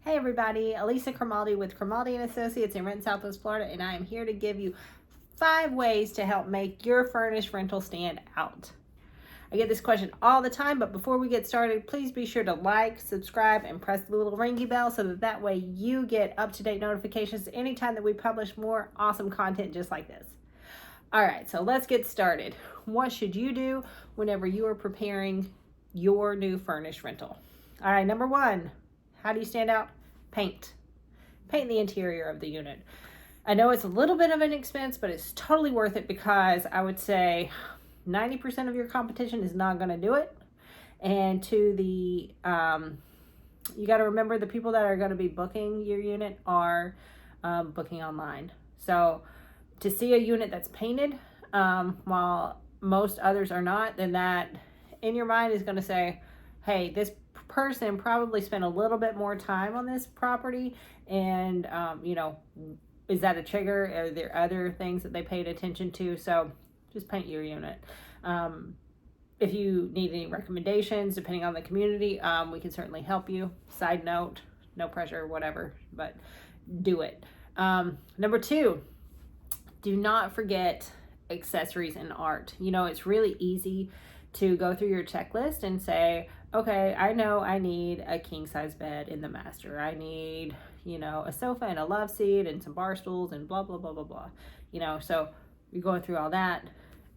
Hey everybody, Alisa Crimaldi with Crimaldi & Associates in Renton, Southwest Florida, and I am here to give you 5 ways to help make your furnished rental stand out. I get this question all the time, but before we get started, please be sure to like, subscribe, and press the little ringy bell so that way you get up-to-date notifications anytime that we publish more awesome content just like this. All right, so let's get started. What should you do whenever you are preparing your new furnished rental? All right, number 1, how do you stand out? Paint the interior of the unit. I know it's a little bit of an expense, but it's totally worth it because I would say 90% of your competition is not going to do it. And to the you got to remember the people that are going to be booking your unit are booking online. So to see a unit that's painted while most others are not, then that in your mind is going to say, hey, this person probably spent a little bit more time on this property, and is that a trigger? Are there other things that they paid attention to? So just paint your unit. If you need any recommendations depending on the community, we can certainly help you. Side note, no pressure, whatever, but do it. Number 2, do not forget accessories and art. It's really easy to go through your checklist and say, okay, I know I need a king size bed in the master. I need, a sofa and a love seat and some bar stools and blah, blah, blah, blah, blah. So you're going through all that.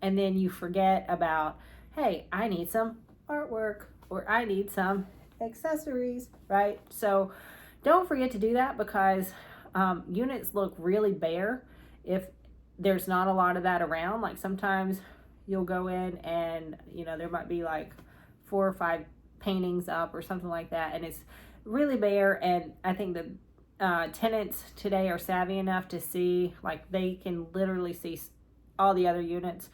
And then you forget about, hey, I need some artwork or I need some accessories, right? So don't forget to do that because units look really bare if there's not a lot of that around. Like sometimes you'll go in and, there might be like 4 or 5 paintings up or something like that, and it's really bare. And I think the tenants today are savvy enough to see, like, they can literally see all the other units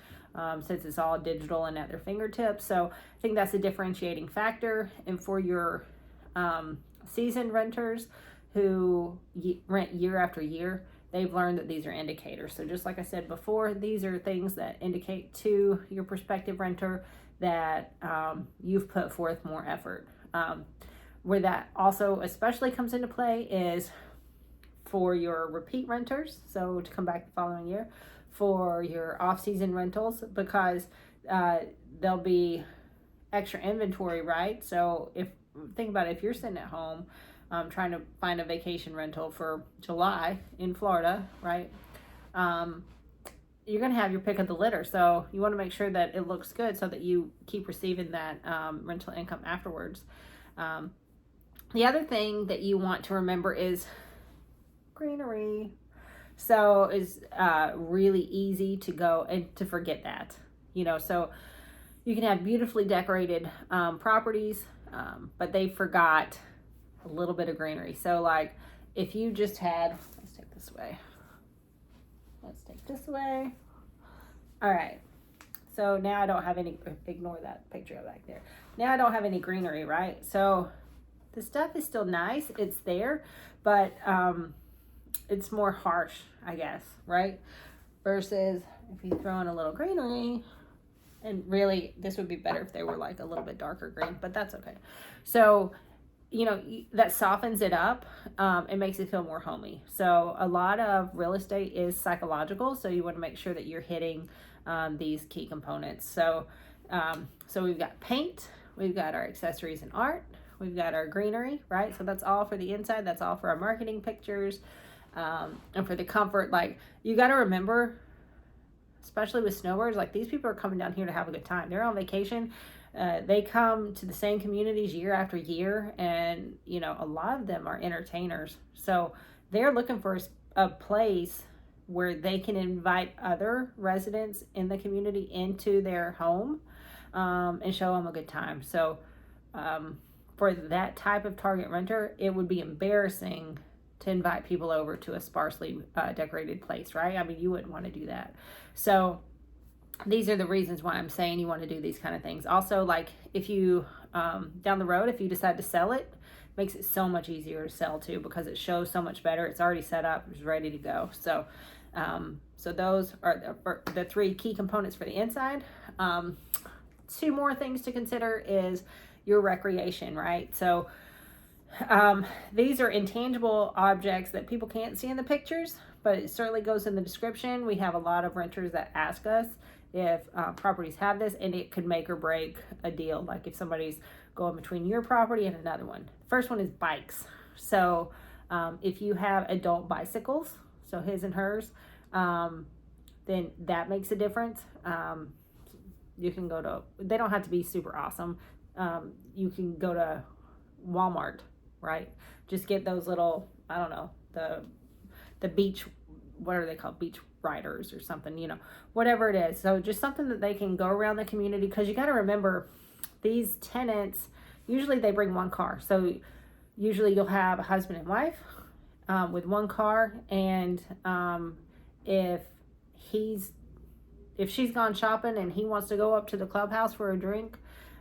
since it's all digital and at their fingertips. So I think that's a differentiating factor. And for your seasoned renters who rent year after year, they've learned that these are indicators. So just like I said before, these are things that indicate to your prospective renter that you've put forth more effort. Where that also especially comes into play is for your repeat renters, so to come back the following year, for your off-season rentals, because there'll be extra inventory, right? So think about it, if you're sitting at home trying to find a vacation rental for July in Florida, right? You're going to have your pick of the litter. So you want to make sure that it looks good so that you keep receiving that rental income afterwards. The other thing that you want to remember is greenery. So it's really easy to go and to forget that, so you can have beautifully decorated properties, but they forgot a little bit of greenery. So like if you just had, let's take this way. All right. So now I don't have any, ignore that picture back there. Now I don't have any greenery, right? So the stuff is still nice. It's there, but it's more harsh, I guess, right? Versus if you throw in a little greenery, and really this would be better if they were like a little bit darker green, but that's okay. So that softens it up. It makes it feel more homey. So a lot of real estate is psychological. So you want to make sure that you're hitting these key components. So we've got paint, we've got our accessories and art, we've got our greenery, right? So that's all for the inside. That's all for our marketing pictures. And for the comfort, like you got to remember, especially with snowbirds, like these people are coming down here to have a good time. They're on vacation. They come to the same communities year after year, and a lot of them are entertainers, so they're looking for a place where they can invite other residents in the community into their home and show them a good time. So for that type of target renter, it would be embarrassing to invite people over to a sparsely decorated place, right? I mean, you wouldn't want to do that. So these are the reasons why I'm saying you want to do these kind of things. Also, like if you down the road, if you decide to sell it, makes it so much easier to sell too, because it shows so much better. It's already set up, it's ready to go. So those are the 3 key components for the inside. 2 more things to consider is your recreation, right? So These are intangible objects that people can't see in the pictures, but it certainly goes in the description. We have a lot of renters that ask us if properties have this, and it could make or break a deal. Like if somebody's going between your property and another one. First one is bikes. So if you have adult bicycles, so his and hers, then that makes a difference. You can go to, they don't have to be super awesome. You can go to Walmart, right? Just get those little, I don't know, the beach, what are they called? Beach riders or something, you know, whatever it is. So just something that they can go around the community, because you got to remember these tenants, usually they bring one car. So usually you'll have a husband and wife with one car. And if she's gone shopping and he wants to go up to the clubhouse for a drink,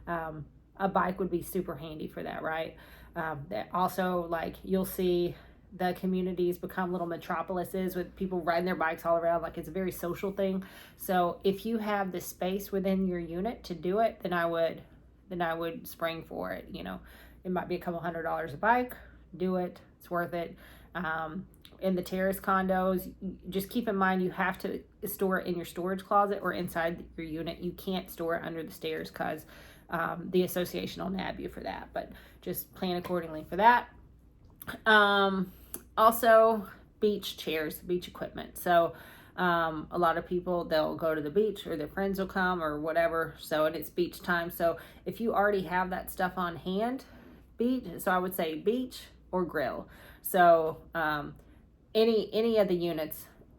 a bike would be super handy for that, right? That also, like, you'll see the communities become little metropolises with people riding their bikes all around. Like, it's a very social thing. So if you have the space within your unit to do it, then I would spring for it. You know, it might be a couple $100 a bike. Do it. It's worth it. In the terrace condos, just keep in mind you have to store it in your storage closet or inside your unit. You can't store it under the stairs because the association will nab you for that. But just plan accordingly for that. Also, beach chairs, beach equipment. So a lot of people, they'll go to the beach or their friends will come or whatever. So, and it's beach time. So if you already have that stuff on hand, so I would say beach or grill. So any of the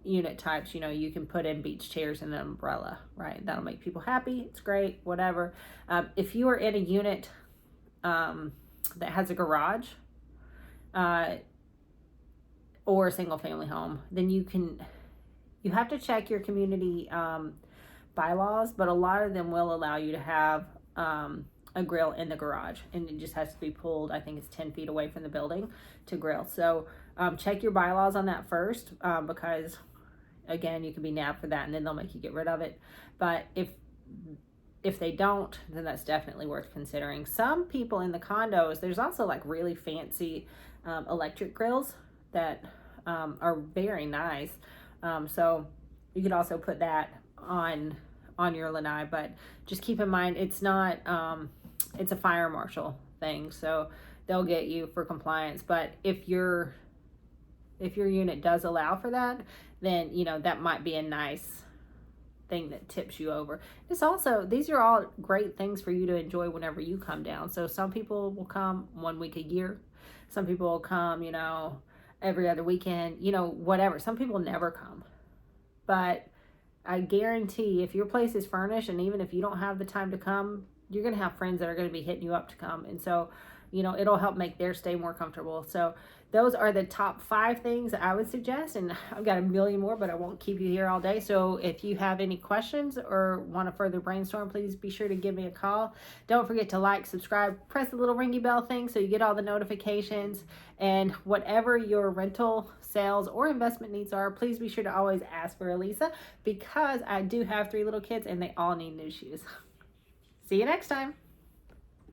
unit types, you know, you can put in beach chairs and an umbrella, right? That'll make people happy. It's great, whatever. If you are in a unit that has a garage or a single family home, then you have to check your community bylaws, but a lot of them will allow you to have a grill in the garage, and it just has to be pulled, I think it's 10 feet away from the building to grill. So check your bylaws on that first, because again, you can be nabbed for that and then they'll make you get rid of it. But if they don't, then that's definitely worth considering. Some people in the condos, there's also like really fancy electric grills that are very nice. So you could also put that on your lanai, but just keep in mind it's not it's a fire marshal thing, so they'll get you for compliance. But if your unit does allow for that, then you know that might be a nice thing that tips you over. It's also, these are all great things for you to enjoy whenever you come down. So some people will come 1 week a year, some people will come, you know, every other weekend, you know, whatever. Some people never come, but I guarantee if your place is furnished, and even if you don't have the time to come, you're going to have friends that are going to be hitting you up to come. And so, you know, it'll help make their stay more comfortable. So those are the top 5 things I would suggest. And I've got a million more, but I won't keep you here all day. So if you have any questions or want to further brainstorm, please be sure to give me a call. Don't forget to like, subscribe, press the little ringy bell thing so you get all the notifications. And whatever your rental, sales, or investment needs are, please be sure to always ask for Alisa, because I do have 3 little kids and they all need new shoes. See you next time.